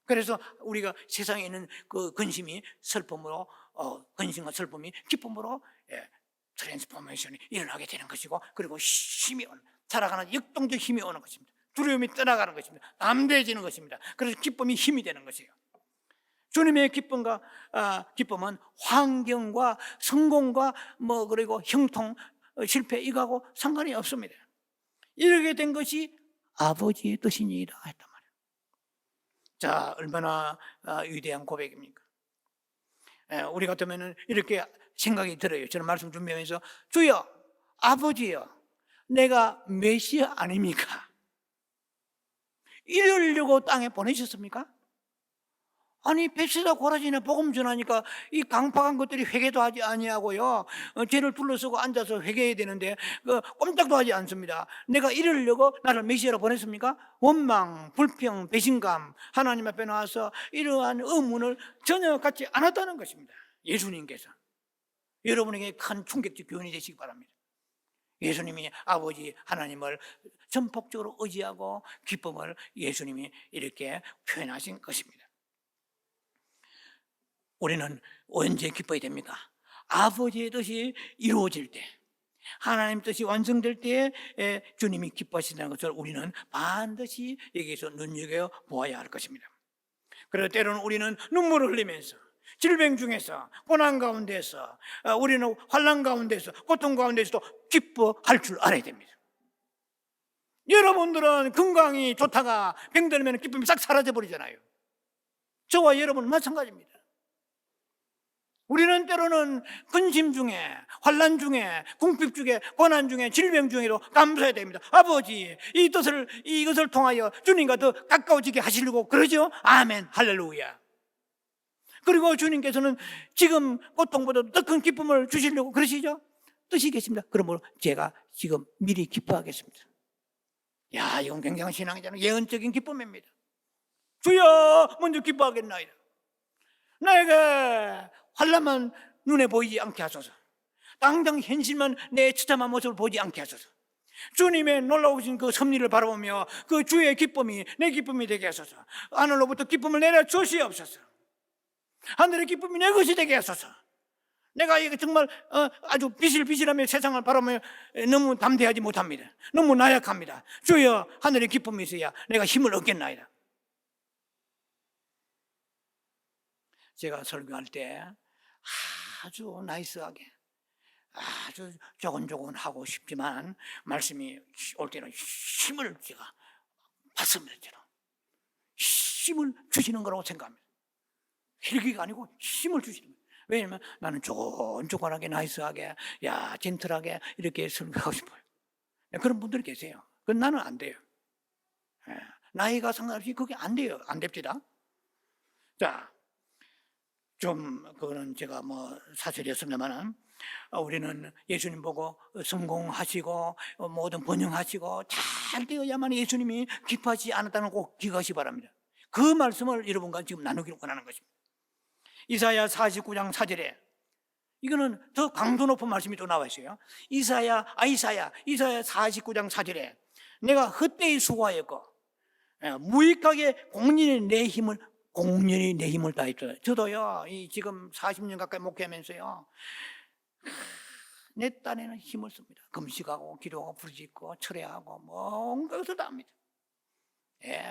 그래서 우리가 세상에 있는 그 근심이 슬픔으로 근심과 슬픔이 기쁨으로 트랜스포메이션이 일어나게 되는 것이고, 그리고 힘이 오는, 살아가는 역동적 힘이 오는 것입니다. 두려움이 떠나가는 것입니다. 담대해지는 것입니다. 그래서 기쁨이 힘이 되는 것이에요. 주님의 기쁨은 환경과 성공과 그리고 형통, 실패 이거하고 상관이 없습니다. 이렇게 된 것이 아버지의 뜻이니라 했단 말이에요. 자, 얼마나 위대한 고백입니까? 우리 같으면 이렇게 생각이 들어요. 저는 말씀 준비하면서 주여, 아버지여, 내가 메시아 아닙니까? 이러려고 땅에 보내셨습니까? 아니, 벳세다 고라지나 복음 전하니까 이 강팍한 것들이 회개도 하지 아니하고요, 죄를 둘러쓰고 앉아서 회개해야 되는데 꼼짝도 하지 않습니다. 내가 이러려고 나를 메시아로 보냈습니까? 원망, 불평, 배신감, 하나님 앞에 나와서 이러한 의문을 전혀 갖지 않았다는 것입니다. 예수님께서 여러분에게 큰 충격적 교훈이 되시기 바랍니다. 예수님이 아버지 하나님을 전폭적으로 의지하고 기쁨을 예수님이 이렇게 표현하신 것입니다. 우리는 언제 기뻐야 됩니까? 아버지의 뜻이 이루어질 때, 하나님 뜻이 완성될 때에 주님이 기뻐하신다는 것을 우리는 반드시 여기서 눈여겨보아야 할 것입니다. 그래서 때로는 우리는 눈물을 흘리면서 질병 중에서, 고난 가운데서, 우리는 환난 가운데서, 고통 가운데서도 기뻐할 줄 알아야 됩니다. 여러분들은 건강이 좋다가 병들면 기쁨이 싹 사라져버리잖아요. 저와 여러분은 마찬가지입니다. 우리는 때로는 근심 중에, 환난 중에, 궁핍 중에, 고난 중에, 질병 중에도 감사해야 됩니다. 아버지, 이것을 통하여 주님과 더 가까워지게 하시려고 그러죠? 아멘, 할렐루야. 그리고 주님께서는 지금 고통보다 더 큰 기쁨을 주시려고 그러시죠? 뜻이 계십니다. 그러므로 제가 지금 미리 기뻐하겠습니다. 야, 이건 굉장한 신앙이잖아요. 예언적인 기쁨입니다. 주여, 먼저 기뻐하겠나이다. 나에게 환난만 눈에 보이지 않게 하소서. 당장 현실만 내 처참한 모습을 보지 않게 하소서. 주님의 놀라우신 그 섭리를 바라보며 그 주의 기쁨이 내 기쁨이 되게 하소서. 하늘로부터 기쁨을 내려 주시옵소서. 하늘의 기쁨이 내 것이 되게 하소서. 내가 이거 정말 아주 비실비실하며 세상을 바라보며 너무 담대하지 못합니다. 너무 나약합니다. 주여, 하늘의 기쁨이 있어야 내가 힘을 얻겠나이다. 제가 설교할 때 아주 나이스하게, 아주 조곤조곤 하고 싶지만 말씀이 올 때는 힘을 제가 받습니다. 힘을 주시는 거라고 생각합니다. 힐기가 아니고 힘을 주시는 거예요. 왜냐하면 나는 조곤조곤하게 나이스하게, 젠틀하게 이렇게 설교하고 싶어요. 그런 분들이 계세요. 그건 나는 안 돼요. 나이가 상관없이 그게 안 돼요. 안 됩니다. 자, 좀 그거는 제가 뭐 사실이었습니다만은 우리는 예수님 보고 성공하시고 모든 번영하시고 잘 되어야만 예수님이 기뻐하지 않았다는 꼭 기억하시기 바랍니다. 그 말씀을 여러분과 지금 나누기를 원하는 것입니다. 이사야 49장 4절에 이거는 더 강도 높은 말씀이 또 나와 있어요. 이사야 49장 4절에 내가 헛되이 수고하였고 무익하게 공연히 내 힘을 다했다. 저도요, 지금 40년 가까이 목회하면서요, 내 딴에는 힘을 씁니다. 금식하고 기도하고 부르짖고 철회하고 뭔가 것을 다 합니다.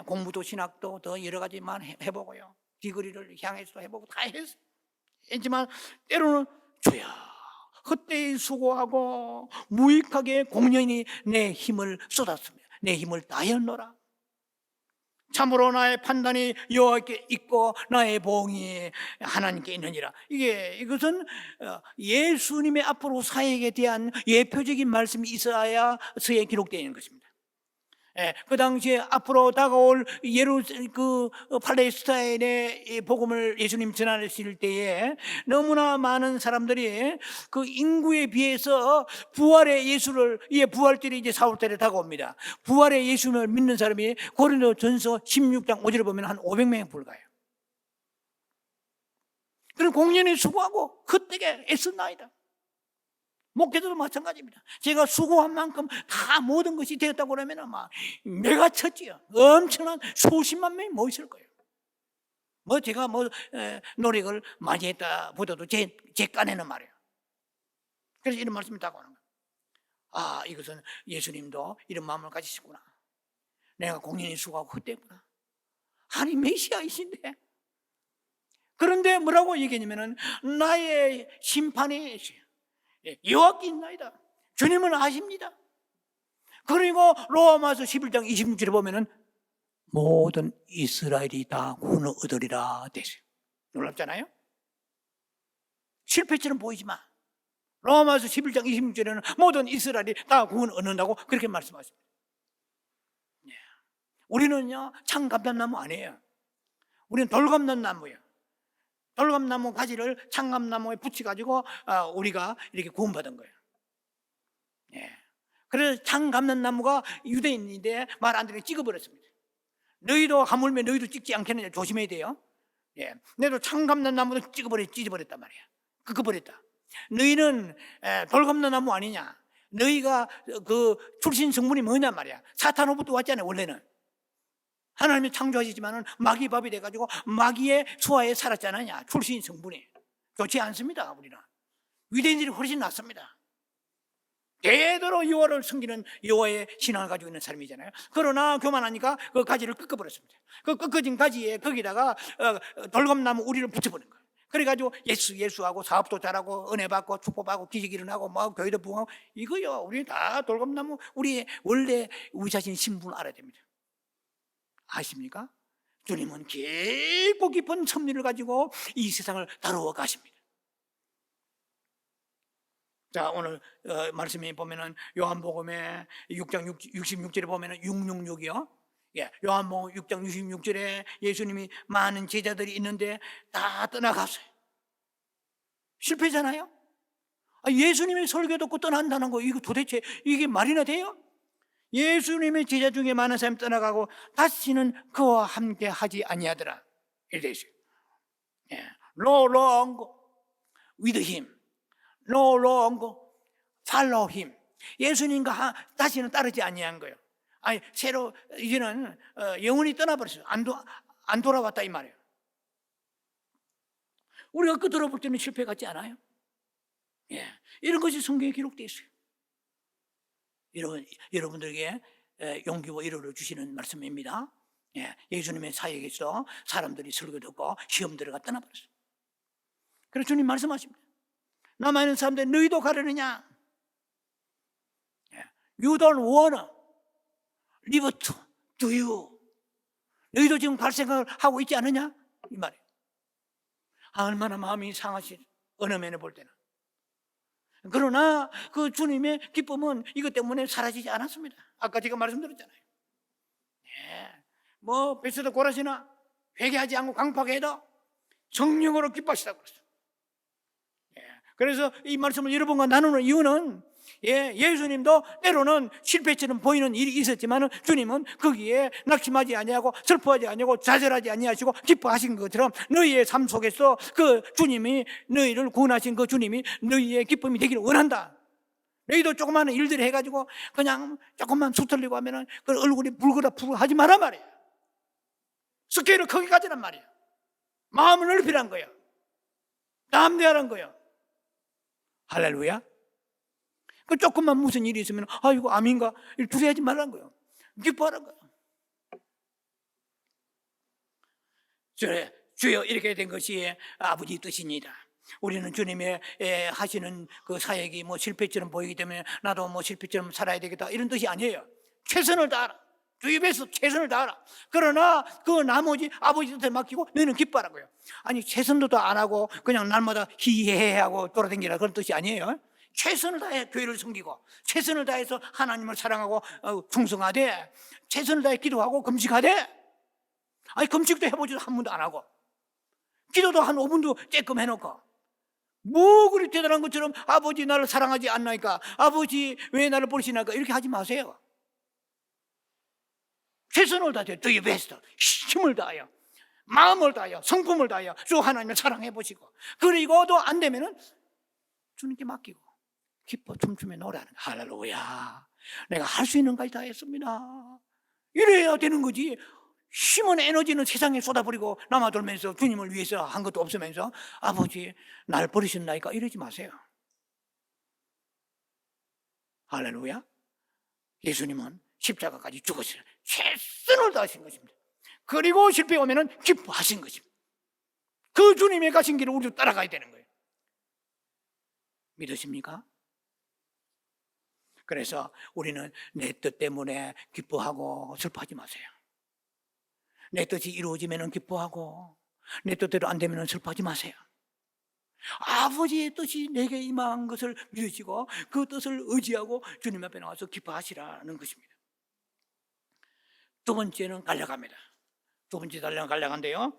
공부도 신학도 더 여러 가지만 해보고요, 뒤거리를 향해서 해보고 다 했어요. 했지만 때로는 주야 헛되이 수고하고 무익하게 공연히 내 힘을 쏟았습니다. 내 힘을 다했노라. 참으로 나의 판단이 여호와께 있고 나의 보응이 하나님께 있느니라. 이것은 예수님의 앞으로 사역에 대한 예표적인 말씀이 이사야서에 기록되어 있는 것입니다. 그 당시에 앞으로 다가올 팔레스타인의 복음을 예수님 전하실 때에 너무나 많은 사람들이 그 인구에 비해서 부활의 예수를, 부활절이 이제 4월달에 다가옵니다. 부활의 예수를 믿는 사람이 고린도전서 16장 5절을 보면 한 500명에 불과해요. 그런 공연에 수고하고 헛되게 애쓰나이다. 목회자도 마찬가지입니다. 제가 수고한 만큼 다 모든 것이 되었다고 그러면 막 메가처지요. 엄청난 수십만 명이 모였을 거예요. 제가 노력을 많이 했다 보다도 제 깐에는 말이에요. 그래서 이런 말씀을 따고 하는 거예요. 이것은 예수님도 이런 마음을 가지시구나. 내가 공연히 수고하고 헛되구나. 아니 메시아이신데. 그런데 뭐라고 얘기했냐면은 나의 심판이 여호와께 있나이다. 주님은 아십니다. 그리고 로마서 11장 26절에 보면은 모든 이스라엘이 다 구원을 얻으리라 되세요. 놀랍잖아요. 실패처럼 보이지만 로마서 11장 26절에는 모든 이스라엘이 다 구원을 얻는다고 그렇게 말씀하십니다. 우리는요 창감람나무 아니에요. 우리는 돌감람나무예요. 돌감나무 가지를 창감나무에 붙여가지고 우리가 이렇게 구원받은 거예요. 그래서 창감람나무가 유대인인데 말 안 듣고 찍어버렸습니다. 너희도 하물며 너희도 찍지 않겠느냐 조심해야 돼요. 너희도 창감람나무도 찢어버렸단 말이야. 꺾어버렸다. 너희는 돌감람나무 아니냐. 너희가 그 출신 성분이 뭐냐 말이야. 사탄으로부터 왔잖아요. 원래는 하나님이 창조하시지만은 마귀 밥이 돼가지고 마귀의 소화에 살았잖아요. 출신 성분이 좋지 않습니다. 우리는 유대인들이 훨씬 낫습니다. 대대로 여호와를 섬기는 여호와의 신앙을 가지고 있는 사람이잖아요. 그러나 교만하니까 그 가지를 꺾어버렸습니다. 그 꺾어진 가지에 거기다가 돌감나무 우리를 붙여버린 거예요. 그래가지고 예수하고 사업도 잘하고 은혜 받고 축복받고 기적 일어나고 뭐 교회도 부흥하고 이거요. 우리 다 돌감나무. 우리 원래 우리 자신 신분을 알아야 됩니다. 아십니까? 주님은 깊고 깊은 섭리를 가지고 이 세상을 다루어 가십니다. 자, 오늘 말씀에 보면은 요한복음에 6장 66절에 보면은 666이요. 요한복음 6장 66절에 예수님이 많은 제자들이 있는데 다 떠나갔어요. 실패잖아요. 예수님의 설교 듣고 떠난다는 거 이거 도대체 이게 말이나 돼요? 예수님의 제자 중에 많은 사람이 떠나가고 다시는 그와 함께 하지 아니하더라. 이렇게 되어 있어요. No longer with him, no longer follow him. 예수님과 다시는 따르지 아니한 거예요. 새로 이제는 영원히 떠나버렸어요. 안 돌아왔다 이 말이에요. 우리가 그 들어볼 때는 실패 같지 않아요? 이런 것이 성경에 기록되어 있어요. 여러분들에게 용기와 위로를 주시는 말씀입니다. 예수님의 사역에서 사람들이 설교 듣고 시험 들어가 떠나버렸어요. 그래서 주님 말씀하십니다. 남아있는 사람들 너희도 가려느냐? You don't wanna live to you. 너희도 지금 갈 생각을 하고 있지 않느냐? 이 말이에요. 얼마나 마음이 상하시 어느 면에 볼 때는. 그러나 그 주님의 기쁨은 이것 때문에 사라지지 않았습니다. 아까 제가 말씀드렸잖아요. 뭐 베세다 고라시나 회개하지 않고 강팍해도 성령으로 기뻐하시다고 그랬어요. 그래서 이 말씀을 여러분과 나누는 이유는 예수님도 때로는 실패처럼 보이는 일이 있었지만 주님은 거기에 낙심하지 아니하고 슬퍼하지 아니하고 좌절하지 아니하시고 기뻐하신 것처럼 너희의 삶 속에서 그 주님이 너희를 구원하신 그 주님이 너희의 기쁨이 되기를 원한다. 너희도 조그마한 일들 해가지고 그냥 조금만 수틀리고 하면은 그 얼굴이 붉으다 하지 마라 말이에요. 스케일을 크게 가지란 말이에요. 마음을 넓히란 거예요. 담대하란 거예요. 할렐루야. 그 조금만 무슨 일이 있으면 이거 암인가? 두려워하지 말라는 거예요. 기뻐하라는 거예요. 주여 이렇게 된 것이 아버지 뜻입니다. 우리는 주님의 하시는 그 사역이 뭐 실패처럼 보이기 때문에 나도 뭐 실패처럼 살아야 되겠다 이런 뜻이 아니에요. 최선을 다하라. 주 입에서 최선을 다하라. 그러나 그 나머지 아버지 뜻에 맡기고 너희는 기뻐하라고요. 아니 최선도 다 안 하고 그냥 날마다 히히해하고 돌아다니라 그런 뜻이 아니에요. 최선을 다해 교회를 섬기고 최선을 다해서 하나님을 사랑하고 충성하되 최선을 다해 기도하고 금식하되 아니 금식도 해보지도 한 번도 안 하고 기도도 한 5분도 쬐끔 해놓고 뭐 그리 대단한 것처럼 아버지 나를 사랑하지 않나이까 아버지 왜 나를 버리시나이까 이렇게 하지 마세요. 최선을 다해 더 베스트 힘을 다하여 마음을 다하여 성품을 다하여 주 하나님을 사랑해 보시고 그리고도 안 되면은 주님께 맡기고 기뻐 춤추며 노래하는 거야. 할렐루야. 내가 할 수 있는 까지 다 했습니다. 이래야 되는 거지. 힘은 에너지는 세상에 쏟아버리고 남아돌면서 주님을 위해서 한 것도 없으면서 아버지 날 버리셨나이까 이러지 마세요. 할렐루야. 예수님은 십자가까지 죽으시는 최선을 다하신 것입니다. 그리고 실패 오면은 기뻐하신 것입니다. 그 주님의 가신 길을 우리도 따라가야 되는 거예요. 믿으십니까? 그래서 우리는 내 뜻 때문에 기뻐하고 슬퍼하지 마세요. 내 뜻이 이루어지면 기뻐하고 내 뜻대로 안 되면 슬퍼하지 마세요. 아버지의 뜻이 내게 임한 것을 믿으시고 그 뜻을 의지하고 주님 앞에 나와서 기뻐하시라는 것입니다. 두 번째는 간략합니다. 두 번째 간략한데요.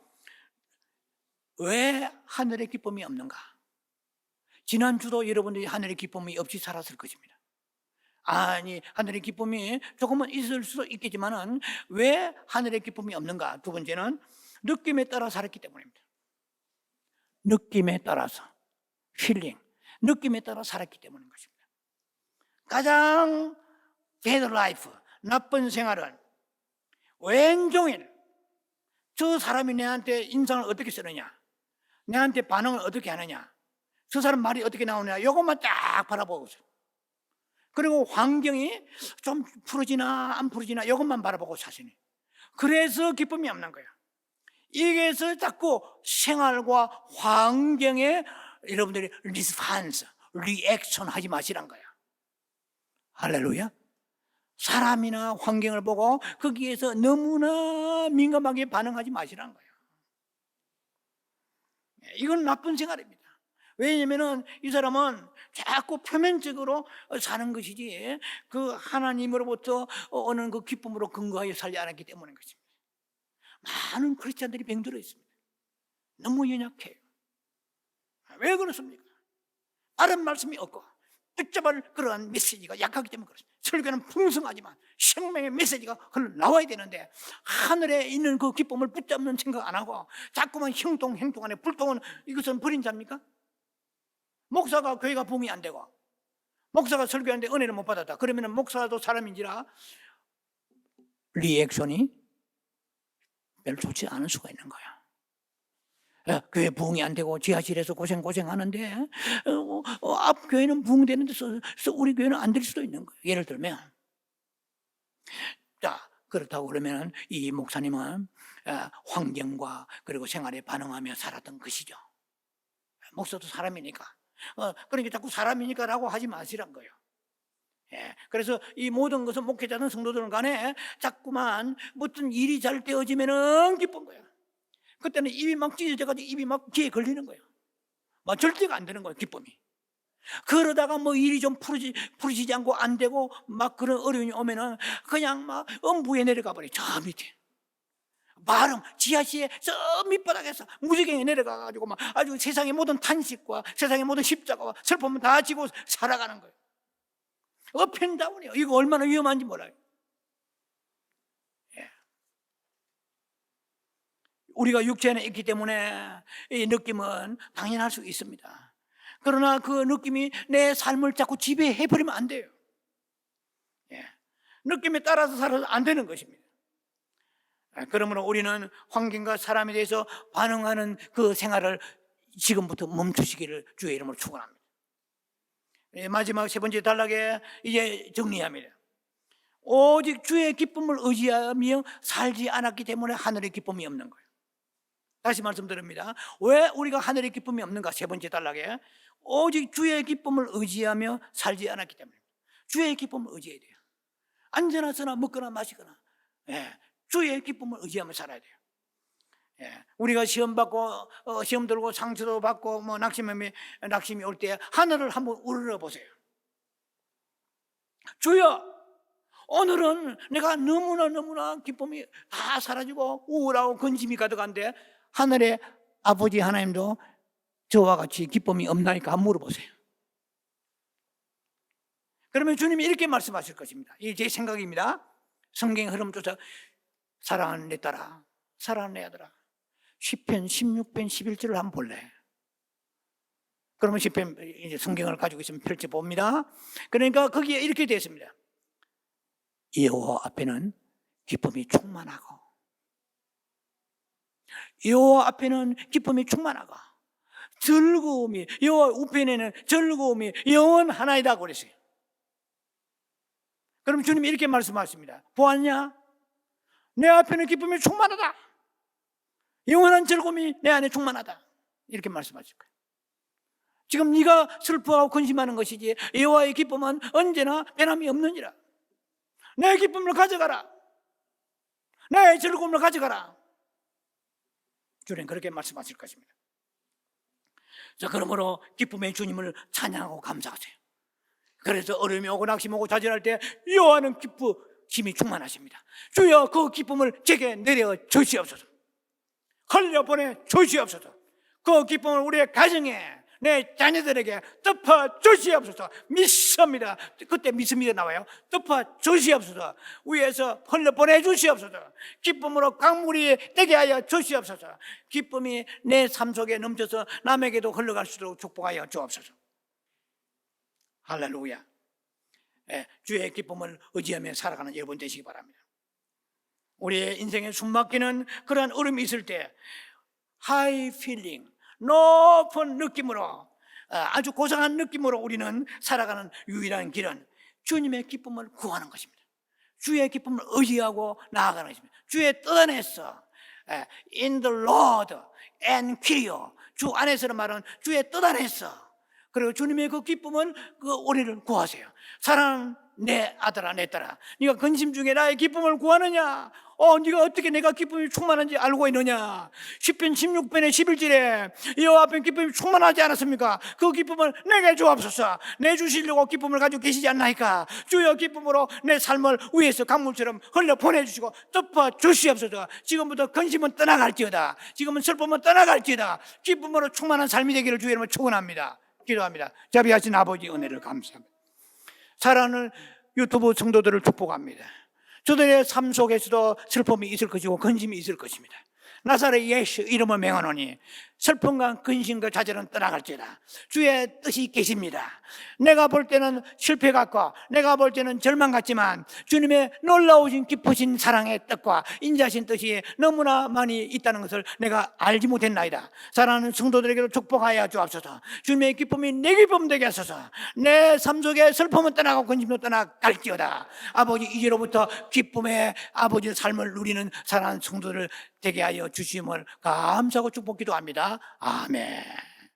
왜 하늘의 기쁨이 없는가? 지난주도 여러분들이 하늘의 기쁨이 없이 살았을 것입니다. 아니 하늘의 기쁨이 조금은 있을 수도 있겠지만 왜 하늘의 기쁨이 없는가? 두 번째는 느낌에 따라 살았기 때문입니다. 느낌에 따라서 필링, 느낌에 따라 살았기 때문인 것입니다. 가장 bad life, 나쁜 생활은 왼종일 저 사람이 내한테 인상을 어떻게 쓰느냐, 내한테 반응을 어떻게 하느냐, 저 사람 말이 어떻게 나오느냐 이것만 딱 바라보고 있어요. 그리고 환경이 좀 풀어지나 안 풀어지나 이것만 바라보고 사시네. 그래서 기쁨이 없는 거예요. 이게서 자꾸 생활과 환경에 여러분들이 리스판스, 리액션 하지 마시란 거야. 할렐루야. 사람이나 환경을 보고 거기에서 너무나 민감하게 반응하지 마시란 거예요. 이건 나쁜 생활입니다. 왜냐하면 이 사람은 자꾸 표면적으로 사는 것이지 그 하나님으로부터 오는 그 기쁨으로 근거하여 살지 않았기 때문인 것입니다. 많은 크리스찬들이 병들어 있습니다. 너무 연약해요. 왜 그렇습니까? 다른 말씀이 없고 붙잡을 그러한 메시지가 약하기 때문에 그렇습니다. 설교는 풍성하지만 생명의 메시지가 흘러나와야 되는데 하늘에 있는 그 기쁨을 붙잡는 생각 안 하고 자꾸만 행동 안에 불통은 이것은 버린 자입니까? 목사가 교회가 부흥이 안 되고 목사가 설교하는데 은혜를 못 받았다. 그러면 목사도 사람인지라 리액션이 별로 좋지 않을 수가 있는 거야. 교회 부흥이 안 되고 지하실에서 고생하는데 앞 교회는 부흥되는데 우리 교회는 안 될 수도 있는 거예요. 예를 들면 자 그렇다고 그러면 이 목사님은 환경과 그리고 생활에 반응하며 살았던 것이죠. 목사도 사람이니까 그러니까 자꾸 사람이니까라고 하지 마시란 거예요. 그래서 이 모든 것은 목회자든 성도들 간에 자꾸만 무슨 일이 잘 되어지면은 기쁜 거예요. 그때는 입이 막 찢어져가지고 입이 막 귀에 걸리는 거예요. 막 절대가 안 되는 거예요. 기쁨이. 그러다가 뭐 일이 좀 풀어지지 않고 안 되고 막 그런 어려움이 오면은 그냥 막 음부에 내려가 버려. 저 밑에 마름 지하실에 저 밑바닥에서 무지개에 내려가가지고 막 아주 세상의 모든 탄식과 세상의 모든 십자가와 슬픔을 다 지고 살아가는 거예요. 업앤다운이에요. 이거 얼마나 위험한지 몰라요. 예. 우리가 육체 안에 있기 때문에 이 느낌은 당연할 수 있습니다. 그러나 그 느낌이 내 삶을 자꾸 지배해버리면 안 돼요. 예. 느낌에 따라서 살아서 안 되는 것입니다. 그러므로 우리는 환경과 사람에 대해서 반응하는 그 생활을 지금부터 멈추시기를 주의 이름으로 축원합니다. 마지막 세 번째 단락에 이제 정리합니다. 오직 주의 기쁨을 의지하며 살지 않았기 때문에 하늘의 기쁨이 없는 거예요. 다시 말씀드립니다. 왜 우리가 하늘의 기쁨이 없는가? 세 번째 단락에 오직 주의 기쁨을 의지하며 살지 않았기 때문에. 주의 기쁨을 의지해야 돼요. 앉아나 서나 먹거나 마시거나 주의 기쁨을 의지하며 살아야 돼요. 우리가 시험 받고 시험 들고 상처도 받고 뭐 낙심이 올 때 하늘을 한번 우러러 보세요. 주여, 오늘은 내가 너무나 기쁨이 다 사라지고 우울하고 근심이 가득한데 하늘의 아버지 하나님도 저와 같이 기쁨이 없나니까 한번 물어보세요. 그러면 주님이 이렇게 말씀하실 것입니다. 이게 제 생각입니다. 성경의 흐름조차 사랑하는 내 딸아, 사랑하는 내 아들아, 시편 16편 11절을 한번 볼래? 그러면 시편 이제 성경을 가지고 있으면 펼쳐봅니다. 그러니까 거기에 이렇게 되어 있습니다. 여호와 앞에는 기쁨이 충만하고 여호와 앞에는 기쁨이 충만하고 즐거움이 여호와 우편에는 즐거움이 영원하나이다 그랬어요. 그럼 주님이 이렇게 말씀하십니다. 보았냐? 내 앞에는 기쁨이 충만하다. 영원한 즐거움이 내 안에 충만하다. 이렇게 말씀하실 거예요. 지금 네가 슬퍼하고 근심하는 것이지 여호와의 기쁨은 언제나 변함이 없느니라. 내 기쁨을 가져가라. 내 즐거움을 가져가라. 주님 그렇게 말씀하실 것입니다. 자, 그러므로 기쁨의 주님을 찬양하고 감사하세요. 그래서 어려움이 오고 낙심이 오고 좌절할 때 여호와는 기쁨이 충만하십니다. 주여 그 기쁨을 제게 내려 주시옵소서. 흘려보내 주시옵소서. 그 기쁨을 우리의 가정에 내 자녀들에게 덮어 주시옵소서. 믿습니다. 그때 믿습니다 나와요. 덮어 주시옵소서. 위에서 흘려보내 주시옵소서. 기쁨으로 강물이 되게 하여 주시옵소서. 기쁨이 내 삶 속에 넘쳐서 남에게도 흘러갈 수 있도록 축복하여 주옵소서. 할렐루야. 주의 기쁨을 의지하며 살아가는 여러분 되시기 바랍니다. 우리의 인생에 숨막히는 그러한 어려움이 있을 때 high feeling, 높은 느낌으로 아주 고상한 느낌으로 우리는 살아가는 유일한 길은 주님의 기쁨을 구하는 것입니다. 주의 기쁨을 의지하고 나아가는 것입니다. 주의 뜻 안에서 in the Lord and Kyrio, 주 안에서는 말은 주의 뜻 안에서, 그리고 주님의 그 기쁨은 그 우리를 구하세요. 사랑하는 내 아들아 내 딸아, 네가 근심 중에 나의 기쁨을 구하느냐? 네가 어떻게 내가 기쁨이 충만한지 알고 있느냐? 시편 16편의 11절에 여호와 앞에 기쁨이 충만하지 않았습니까? 그 기쁨을 내게 주옵소서. 내주시려고 기쁨을 가지고 계시지 않나이까? 주여 기쁨으로 내 삶을 위에서 강물처럼 흘려 보내주시고 덮어 주시옵소서. 지금부터 근심은 떠나갈지어다. 지금은 슬픔은 떠나갈지어다. 기쁨으로 충만한 삶이 되기를 주의 이름으로 축원합니다. 기도합니다. 자비하신 아버지 은혜를 감사합니다. 사랑하는 유튜브 성도들을 축복합니다. 저들의 삶 속에서도 슬픔이 있을 것이고 근심이 있을 것입니다. 나사렛 예수 이름을 명하노니 슬픔과 근심과 좌절은 떠나갈지어다. 주의 뜻이 계십니다. 내가 볼 때는 실패 같고 내가 볼 때는 절망 같지만 주님의 놀라우신 깊으신 사랑의 뜻과 인자하신 뜻이 너무나 많이 있다는 것을 내가 알지 못했나이다. 사랑하는 성도들에게도 축복하여 주옵소서. 주님의 기쁨이 내 기쁨 되게 하소서. 내 삶 속에 슬픔은 떠나고 근심도 떠나갈지어다. 아버지 이제로부터 기쁨의 아버지의 삶을 누리는 사랑하는 성도들 되게 하여 주심을 감사하고 축복 기도합니다. 아멘.